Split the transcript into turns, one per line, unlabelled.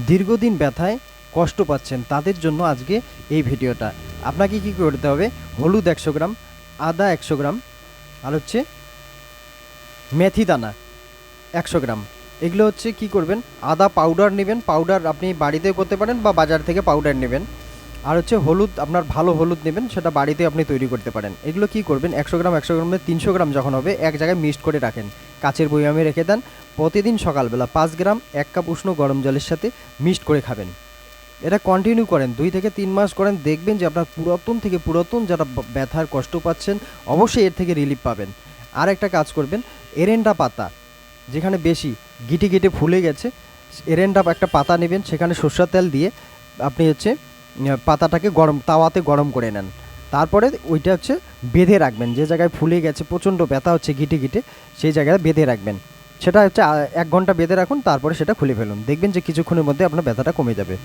দীর্ঘদিন ব্যথায় কষ্ট পাচ্ছেন তাদের জন্য আজকে এই ভিডিওটা। আপনাকে কী করতে হবে, হলুদ 100 গ্রাম, আদা 100 গ্রাম, আর হচ্ছে মেথি দানা 100 গ্রাম। এগুলো হচ্ছে কী করবেন, আদা পাউডার নেবেন, পাউডার আপনি বাড়িতেও করতে পারেন বা বাজার থেকে পাউডার নেবেন। আর হচ্ছে হলুদ, আপনার ভালো হলুদ নেবেন, সেটা বাড়িতে আপনি তৈরি করতে পারেন। এগুলো কী করবেন, 100 গ্রাম 100 গ্রামে 300 গ্রাম যখন হবে এক জায়গায় মিক্সড করে রাখেন, কাচের বয়ামে রেখে দেন। প্রতিদিন সকালবেলা 5 গ্রাম 1 কাপ উষ্ণ গরম জলের সাথে মিক্সড করে খাবেন। এটা কন্টিনিউ করেন, 2 থেকে 3 মাস করেন, দেখবেন যে আপনার পুরাতন থেকে পুরাতন যারা ব্যথার কষ্ট পাচ্ছেন অবশ্যই এর থেকে রিলিফ পাবেন। আর একটা কাজ করবেন, এরেন্ডা পাতা যেখানে বেশি গিটে গিটে ফুলে গেছে, এরেন্ডা একটা পাতা নেবেন, সেখানে সরষের তেল দিয়ে আপনি হচ্ছে পাতাটাকে তাওয়াতে গরম করে নেন। তারপরে ওইটা হচ্ছে বেঁধে রাখবেন, যে জায়গায় ফুলে গেছে প্রচণ্ড ব্যথা হচ্ছে গিটে গিটে, সেই জায়গায় বেঁধে রাখবেন। সেটা হচ্ছে 1 ঘন্টা বেঁধে রাখুন, তারপরে সেটা খুলে ফেলুন, দেখবেন যে কিছুক্ষণের মধ্যে আপনার ব্যথাটা কমে যাবে।